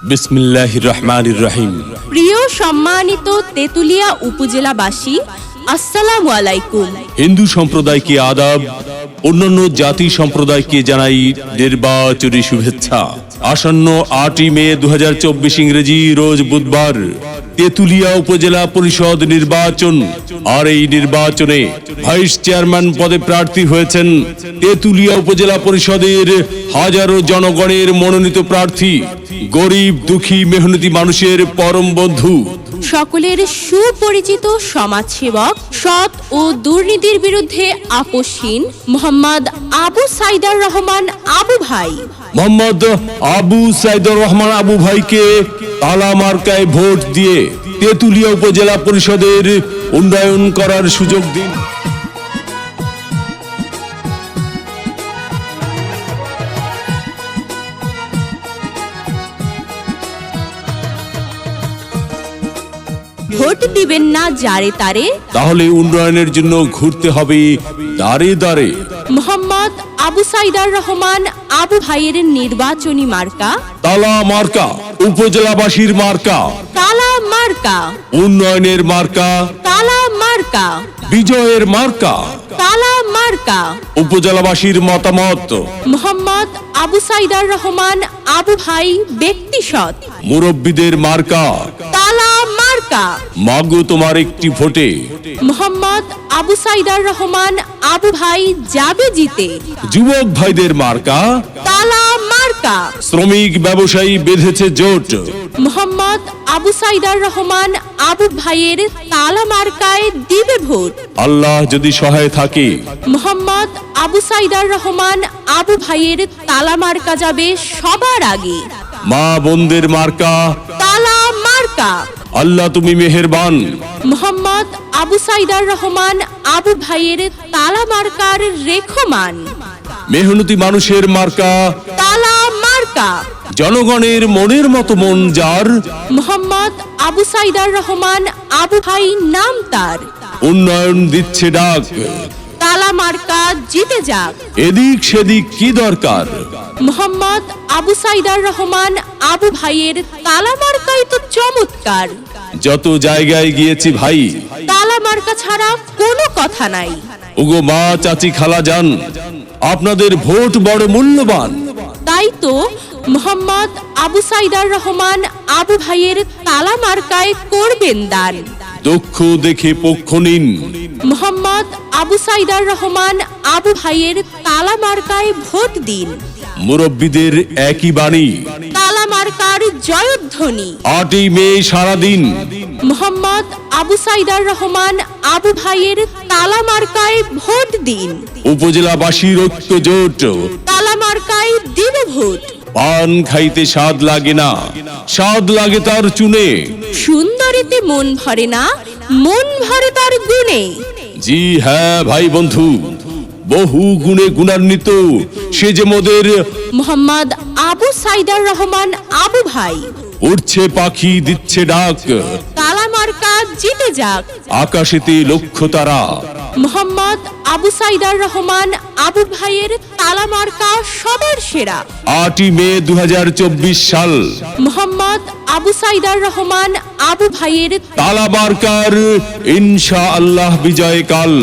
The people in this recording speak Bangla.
বিসমিল্লাহির রহমানির রহিম। প্রিয় সম্মানিত তেতুলিয়া উপজেলাবাসী, আসসালামু আলাইকুম। হিন্দু সম্প্রদায়কে আদাব, অন্যান্য জাতি সম্প্রদায়কে জানাই নির্বাচনী শুভেচ্ছা। আসন্ন 8ই মে 2024 ইংরেজি রোজ বুধবার তেতুলিয়া উপজেলা পরিষদ নির্বাচন। আর এই নির্বাচনে ভাইস চেয়ারম্যান পদে প্রার্থী হয়েছেন তেতুলিয়া উপজেলা পরিষদের হাজারো জনগণের মনোনীত প্রার্থী, গরিব দুঃখী মেহনতি মানুষের পরম বন্ধু, সকলের সুপরিচিত সমাজসেবক, সৎ ও দুর্নীতির বিরুদ্ধে আপোষহীন মোহাম্মদ আবু সাইদার রহমান আবু ভাই। মোহাম্মদ আবু সাইদুর রহমান আবু ভাইকে তালা মার্কায় ভোট দিয়ে তেতুলিয়া উপজেলা পরিষদের উন্নয়ন করার সুযোগ দিন। ভোট দিবেন না যারে তারে, তাহলে উন্নয়নের জন্য ঘুরতে হবে দাঁড়ে দাঁড়ে। মোহাম্মদ আবু সাইদার রহমান আবু ভাইয়ের নির্বাচনী মার্কা তালা মার্কা, উপজেলাবাসীর মার্কা, তালা মার্কা, উন্নয়নের মার্কা, তালা মার্কা, বিজয়ের মার্কা, তালা মার্কা। উপজেলাবাসীর মতামত। মোহাম্মদ আবু সাইদার রহমান আবু ভাই ব্যক্তি সৎ, মুরব্বীদের মার্কা, তালা মার্কা। মাগো তোমার একটি ভোটে মোহাম্মদ আবু সাইদার রহমান আবু ভাই যাবে জিতে, যুবক ভাইদের মার্কা, তালা মার্কা। শ্রমিক ব্যবসায়ী বেঁধেছে জোট। মোহাম্মদ আবু সাইদার রহমান আবু ভাইয়ের তালা মার্কায় দিবে ভোট। আল্লাহ যদি সহায় থাকে, মোহাম্মদ আবু সাইদার রহমান আবু ভাইয়ের তালা মার্কা যাবে সবার আগে, মা বোনদের মার্কা, তালা মার্কা। আল্লাহ তুমি মেহেরবান। মোহাম্মদ আবু সাইদার রহমান আবু ভাইয়ের তালা মার্কার রেখমান, মেহনতি মানুষের মার্কা, তালা মার্কা। জনগণের মনের মতো মন যার, মোহাম্মদ আবু সাইদার রহমান আবু ভাই নাম তার, উন্নয়ন দিচ্ছে ডাক। তালা মার্কা জিতে যাক। এদিক সেদিক কি দরকার, মোহাম্মদ আবু সাইদার রহমান আবু ভাইয়ের তালা মার্কাই তো চমৎকার। যত জায়গায় গিয়েছি ভাই, তালা মার্কা ছাড়া কোনো কথা নাই। ওগো মা চাচি খালা যান, আপনাদের ভোট বড় মূল্যবান। তাই তো মোহাম্মদ আবু সাইদার রহমান আবু ভাইয়ের তালা মার্কায় করবেন দান। দক্ষ দেখে পক্ষ নিন। মোহাম্মদ আবু সাইদার রহমান আবু ভাইয়ের তালা মার্কায় ভোট দিন। মুরব্বীদের একই বাণী, তালা মার্কার জয়ধ্বনি। 8ই মে সারাদিন মোহাম্মদ আবু সাইদার রহমান আবু ভাইয়ের তালা মার্কায় ভোট দিন। উপজেলাবাসীর ঐক্য জোট, তালা মার্কায় দিবে ভোট। পান খাইতে স্বাদ লাগে না, স্বাদ লাগে তার চুনে। সুন্দরীতে মন ভরে না, মন ভরে তার গুণে। জি হ্যাঁ ভাই বন্ধু, বহু গুণে গুণান্বিত সে যে মোদের মোহাম্মদ আবু সাইদার রহমান আবু ভাই। উড়ছে পাখি দিচ্ছে ডাক, তালা মার্কা জিতে যাক। আকাশেতে লক্ষ্য তারা। মোহাম্মদ আবু সাইদার রহমান আবু ভাইয়ের তালা মার্কা সবার সেরা। 8ই মে 2024 সাল মোহাম্মদ আবু সাইদার রহমান আবু ভাইয়ের তালা মার্কার ইনশাআল্লাহ বিজয় কাল।